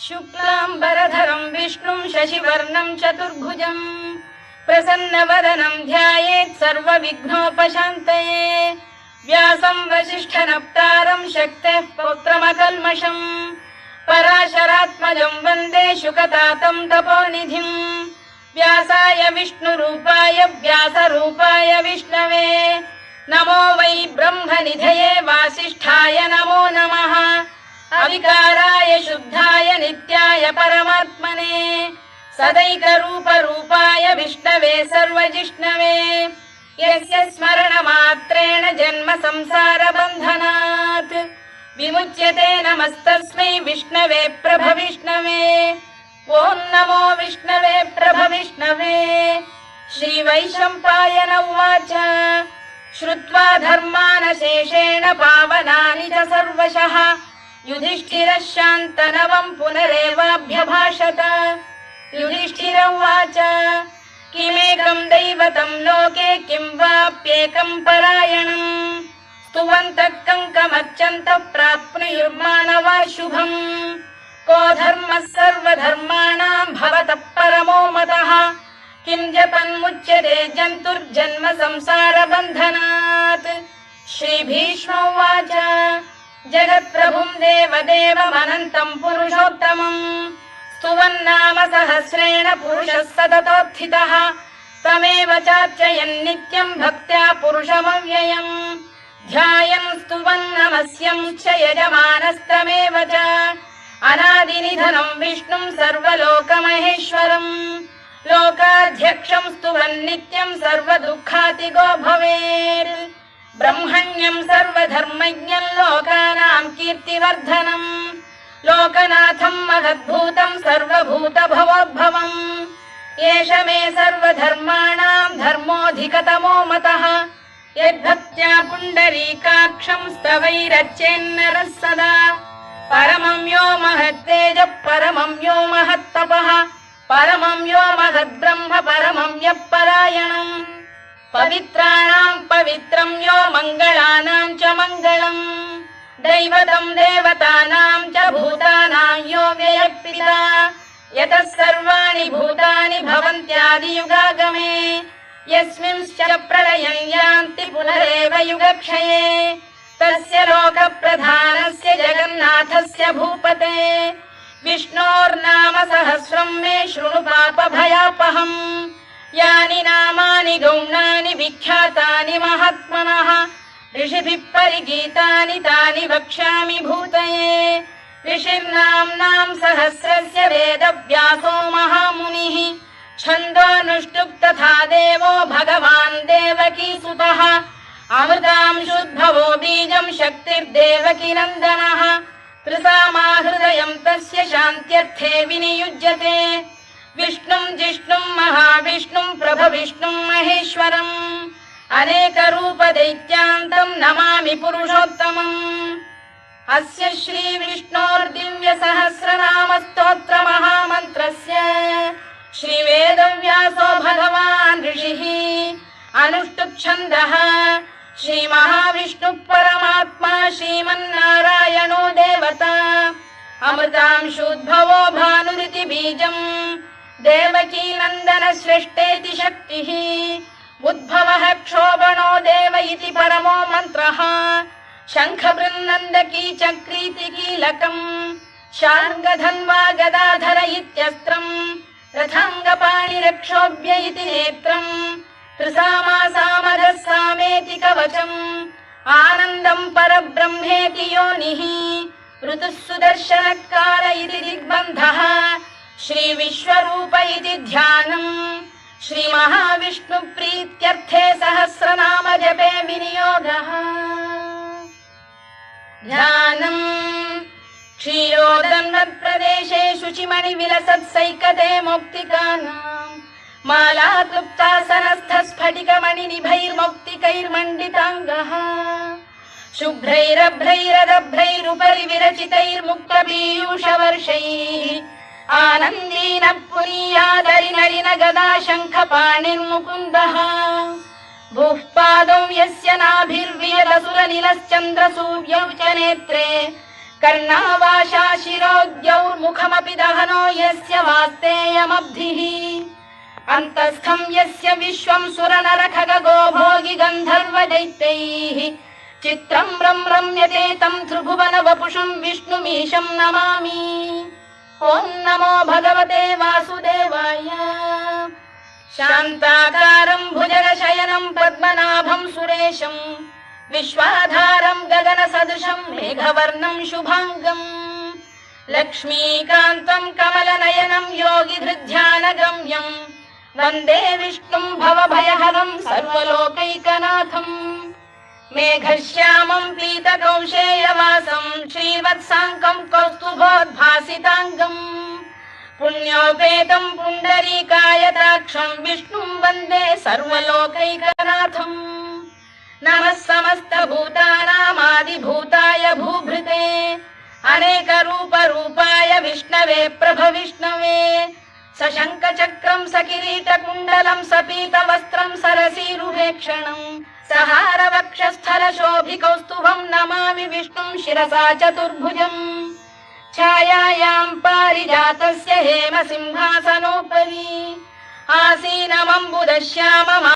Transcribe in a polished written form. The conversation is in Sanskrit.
शुक्लाम्बरधरं विष्णुं शशिवर्णं चतुर्भुजं प्रसन्नवदनं ध्यायेत् सर्वविघ्नोपशान्तये। व्यासं वसिष्ठनप्तारं शक्तेः पौत्रमकल्मषं पराशरात्मजं वन्दे शुकतातं तपोनिधिं। व्यासाय विष्णुरूपाय व्यासरूपाय विष्णवे नमो वै ब्रह्मनिधये वासिष्ठाय नमो नमः। अविकाराय शुद्धाय नित्याय परमात्मने सदैकरूपरूपाय विष्णवे सर्वजिष्णवे यस्य स्मरणमात्रेण जन्म संसारबन्धनात् विमुच्यते। नमस्तस्मै विष्णवे प्रभविष्णवे। ॐ नमो विष्णवे प्रभविष्णवे। श्रीवैशम्पायन उवाच श्रुत्वा धर्मानशेषेण पावनानि च सर्वशः युधिष्ठिरः शान्तनवं पुनरेवाभ्यभाषत। युधिष्ठिर उवाच किमेकं दैवतं लोके किं वाप्येकं परायणं स्तुवन्तः कङ्कमर्चन्तः प्राप्नुयुर्मानवा शुभम्। को धर्मः सर्वधर्माणां भवतः परमो मतः किं जपन्मुच्यते जन्तुर्जन्म संसारबन्धनात्। श्रीभीष्म उवाच जगत्प्रभुं देवदेवमनन्तं पुरुषोत्तमं स्तुवन्नाम सहस्रेण पुरुषः सततोत्थितः तमेव चार्चयन् नित्यं भक्त्या पुरुषमव्ययम् ध्यायन् स्तुवन् नमस्यं च यजमानस्तमेव च अनादिनिधनं विष्णुं सर्वलोकमहेश्वरम् लोकाध्यक्षं स्तुवन् नित्यं सर्वदुःखातिगो भवेत्। ब्रह्मण्यं सर्वधर्मज्ञं लोकानां कीर्तिवर्धनम् लोकनाथं महद्भूतं सर्वभूतभवोद्भवम् एष मे सर्वधर्माणां धर्मोऽधिकतमो मतः यद्भक्त्या पुण्डरीकाक्षं स्तवैरर्चेन्नरः सदा परमं यो महत्तेजः परमं यो महत्तपः परमं यो महद्ब्रह्म परमं यः परायणम् पवित्राणां पवित्रं यो मङ्गलानां च मङ्गलम् दैवतं देवतानां च भूतानां यो व्ययः यतः सर्वाणि भूतानि भवन्त्यादियुगागमे यस्मिंश्च प्रलयं यान्ति पुनरेव युगक्षये तस्य लोकप्रधानस्य जगन्नाथस्य भूपते विष्णोर्नाम सहस्रं मे शृणु पापभयापहम् यानि नामानि गौणानि विख्यातानि महात्मनः ऋषिभिः परिगीतानि तानि वक्ष्यामि भूतये। ऋषिर्नाम्नां सहस्रस्य वेदव्यासो महामुनिः छन्दोऽनुष्टुप् तथा देवो भगवान् देवकीसुतः अमृतांशुद्भवो बीजं शक्तिर्देवकीनन्दनः त्रिसामाहृदयं तस्य शान्त्यर्थे विनियुज्यते विष्णुं जिष्णुं महाविष्णुं प्रभविष्णुं महेश्वरम् अनेकरूपदैत्यान्तं नमामि पुरुषोत्तमम्। अस्य श्रीविष्णोर्दिव्यसहस्रनामस्तोत्रमहामन्त्रस्य श्रीवेदव्यासो भगवान् ऋषिः अनुष्टुप्-छन्दः श्रीमहाविष्णुः परमात्मा श्रीमन्नारायणो देवता अमृतांशुद्भवो भानुरिति बीजम् देवकीनन्दन श्रेष्ठेति शक्तिः उद्भवः क्षोभणो देव इति परमो मन्त्रः शङ्खबृन्नन्दकी चक्रीति कीलकम् शार्ङ्गधन्वा गदाधर इत्यस्त्रम् रथाङ्गपाणिरक्षोभ्य इति नेत्रम् त्रिसामासामरः सामेति कवचम् आनन्दं परब्रह्मेति योनिः ऋतुः सुदर्शनकाल इति दिग्बन्धः श्रीविश्वरूप इति ध्यानम् श्रीमहाविष्णुप्रीत्यर्थे सहस्रनाम जपे विनियोगः। ध्यानम् क्षीरोदन्वत्प्रदेशे शुचिमणिविलसत्सैकते मौक्तिकानाम् मालाक्लुप्तासनस्थस्फटिकमणिनिभैर्मौक्तिकैर्मण्डिताङ्गः शुभ्रैरभ्रैरदभ्रैरुपरि विरचितैर्मुक्तपीयूषवर्षैः आनन्दीन पुरीयादरिनलिन गदा शङ्खपाणिर्मुकुन्दः भूः पादौ यस्य नाभिर्वियदसुरनिलश्चन्द्रसूर्यौ च नेत्रे कर्णावाशा शिरोद्यौर्मुखमपि दहनो यस्य वास्तेयमब्धिः अन्तस्थं यस्य विश्वं सुरनरखगो भोगि गन्धर्वदैत्यैः चित्रं रम्यते तं त्रिभुवन वपुषं विष्णुमीशं नमामि। ॐ नमो भगवते वासुदेवाय। शान्ताकारं भुजगशयनं पद्मनाभं सुरेशं विश्वाधारं गगनसदृशं मेघवर्णं शुभाङ्गम् लक्ष्मीकान्तं कमलनयनं योगिधृध्यानगम्यं वन्दे विष्णुं भवभयहरं सर्वलोकैकनाथम्। मेघश्यामं पीतकौशेयवासं श्रीवत्साङ्कं कौस्तुभोद्भासिताङ्गम् पुण्योपेतं पुण्डरीकायताक्षं विष्णुं वन्दे सर्वलोकैकनाथम्। नमः समस्तभूतानामादिभूताय भूभृते अनेकरूपरूपाय विष्णवे प्रभविष्णवे सशङ्खचक्रं सकिरीटकुण्डलं सपीतवस्त्रं सरसीरुहेक्षणं सहारवक्षस्थलशोभिकौस्तुभं नमामि विष्णुं शिरसा चतुर्भुजम्। छायायां पारिजातस्य हेमसिंहासनोपरि आसीनमम्बुदश्यामम्